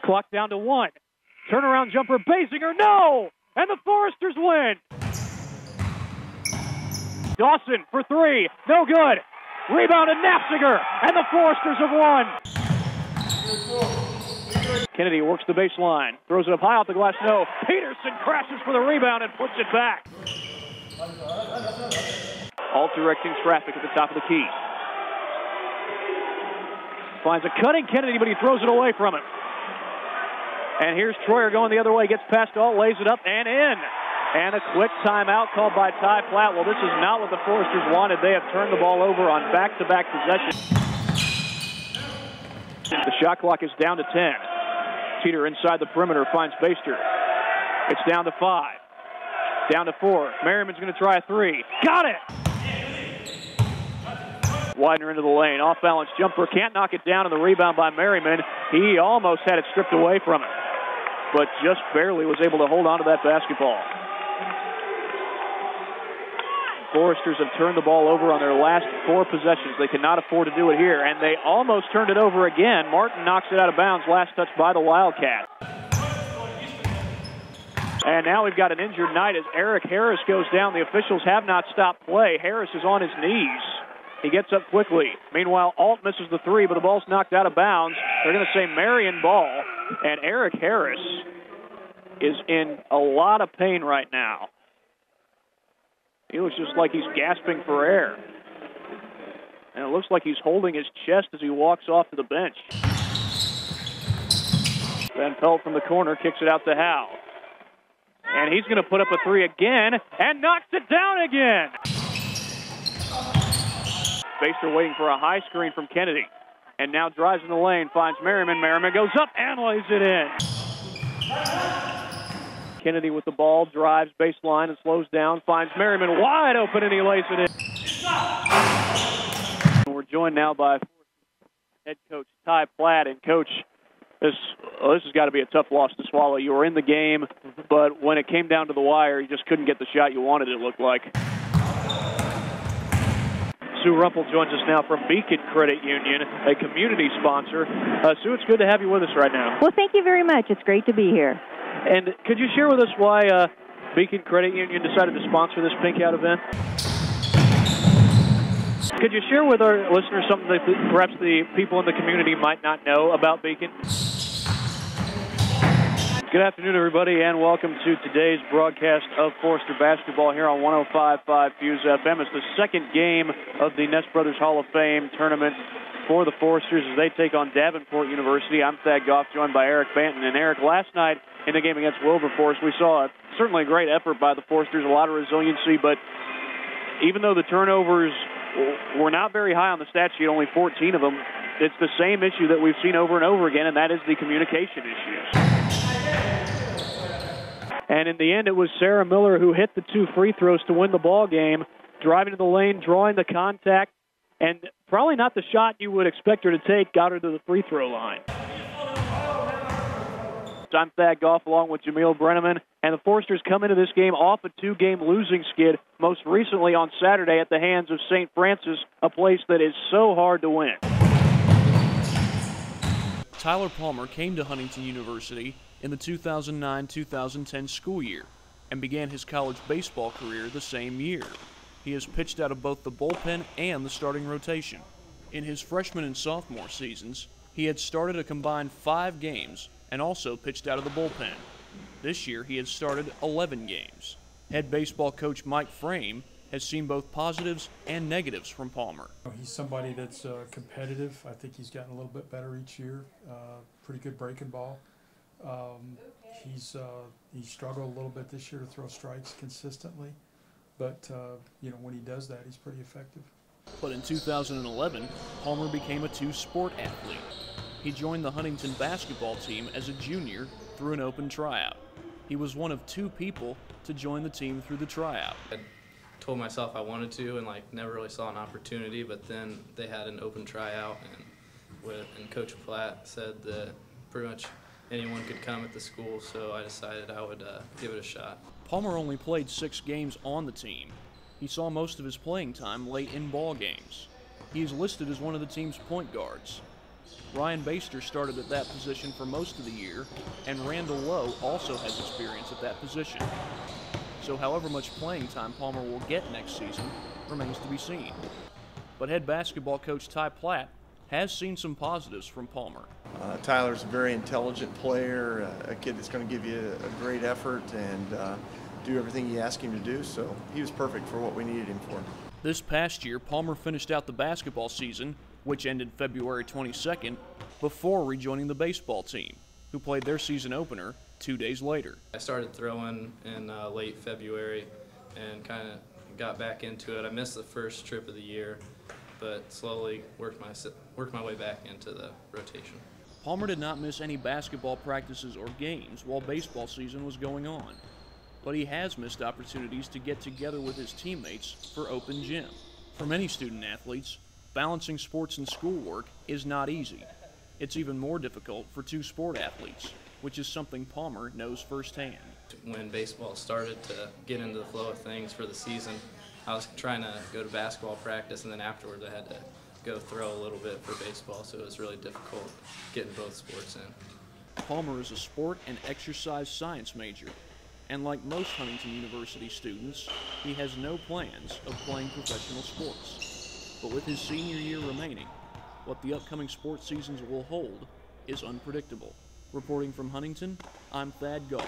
Clock down to 1. Turnaround jumper, Basinger, no! And the Foresters win! Dawson for 3, no good. Rebound to Nafziger, and the Foresters have won. Kennedy works the baseline, throws it up high off the glass, no. Peterson crashes for the rebound and puts it back. All directing traffic at the top of the key. Finds a cutting Kennedy, but he throws it away from him. And here's Troyer going the other way, gets past Alt, lays it up and in. And a quick timeout called by Ty Platt. Well, this is not what the Foresters wanted. They have turned the ball over on back-to-back possessions. The shot clock is down to 10. Teeter inside the perimeter finds Baster. It's down to 5. Down to 4. Merriman's going to try a 3. Got it! Widener into the lane. Off-balance jumper. Can't knock it down, and the rebound by Merriman. He almost had it stripped away from him, but just barely was able to hold on to that basketball. Foresters have turned the ball over on their last 4 possessions. They cannot afford to do it here, and they almost turned it over again. Martin knocks it out of bounds, last touch by the Wildcat. And now we've got an injured Knight as Eric Harris goes down. The officials have not stopped play. Harris is on his knees. He gets up quickly. Meanwhile, Alt misses the 3, but the ball's knocked out of bounds. They're going to say Marion ball, and Eric Harris is in a lot of pain right now. He looks just like he's gasping for air. And it looks like he's holding his chest as he walks off to the bench. Van Pelt from the corner kicks it out to Howe. And he's going to put up a 3 again and knocks it down again. Baster waiting for a high screen from Kennedy. And now drives in the lane, finds Merriman. Merriman goes up and lays it in. Kennedy with the ball, drives baseline and slows down, finds Merriman wide open, and he lays it in. We're joined now by head coach Ty Platt. And coach, this has got to be a tough loss to swallow. You were in the game, but when it came down to the wire, you just couldn't get the shot you wanted, it looked like. Sue Rumpel joins us now from Beacon Credit Union, a community sponsor. Sue, it's good to have you with us right now. Well, thank you very much. It's great to be here. And could you share with us why Beacon Credit Union decided to sponsor this Pink Out event? Could you share with our listeners something that perhaps the people in the community might not know about Beacon? Good afternoon, everybody, and welcome to today's broadcast of Forester basketball here on 105.5 Fuse FM. It's the second game of the Ness Brothers Hall of Fame tournament for the Foresters as they take on Davenport University. I'm Thad Goff, joined by Eric Banton. And Eric, last night in the game against Wilberforce, we saw certainly a great effort by the Foresters, a lot of resiliency, but even though the turnovers were not very high on the stat sheet, only 14 of them, it's the same issue that we've seen over and over again, and that is the communication issues. And in the end, it was Sarah Miller who hit the 2 free throws to win the ball game, driving to the lane, drawing the contact, and probably not the shot you would expect her to take, got her to the free throw line. I'm Thad Goff along with Jameel Brenneman, and the Foresters come into this game off a 2-game losing skid, most recently on Saturday at the hands of St. Francis, a place that is so hard to win. Tyler Palmer came to Huntington University in the 2009-2010 school year and began his college baseball career the same year. He has pitched out of both the bullpen and the starting rotation. In his freshman and sophomore seasons, he had started a combined 5 games and also pitched out of the bullpen. This year, he had started 11 games. Head baseball coach Mike Frame has seen both positives and negatives from Palmer. He's somebody that's competitive. I think he's gotten a little bit better each year. Pretty good breaking ball. He struggled a little bit this year to throw strikes consistently, but when he does that, he's pretty effective. But in 2011, Palmer became a 2-sport athlete. He joined the Huntington basketball team as a junior through an open tryout. He was one of 2 people to join the team through the tryout. I told myself I wanted to and never really saw an opportunity, but then they had an open tryout, and Coach Platt said that pretty much anyone could come at the school, so I decided I would give it a shot. Palmer only played 6 games on the team. He saw most of his playing time late in ball games. He is listed as one of the team's point guards. Ryan Baster started at that position for most of the year, and Randall Lowe also has experience at that position. So however much playing time Palmer will get next season remains to be seen. But head basketball coach Ty Platt has seen some positives from Palmer. Tyler's a very intelligent player, a kid that's going to give you a great effort and do everything you ask him to do, so he was perfect for what we needed him for. This past year, Palmer finished out the basketball season, which ended February 22nd, before rejoining the baseball team, who played their season opener 2 days later. I started throwing in late February and kind of got back into it. I missed the first trip of the year, but slowly worked my way back into the rotation. Palmer did not miss any basketball practices or games while baseball season was going on, but he has missed opportunities to get together with his teammates for open gym. For many student athletes, balancing sports and schoolwork is not easy. It's even more difficult for two sport athletes, which is something Palmer knows firsthand. When baseball started to get into the flow of things for the season, I was trying to go to basketball practice, and then afterwards I had to go throw a little bit for baseball, so it was really difficult getting both sports in. Palmer is a sport and exercise science major, and like most Huntington University students, he has no plans of playing professional sports. But with his senior year remaining, what the upcoming sports seasons will hold is unpredictable. Reporting from Huntington, I'm Thad Goff.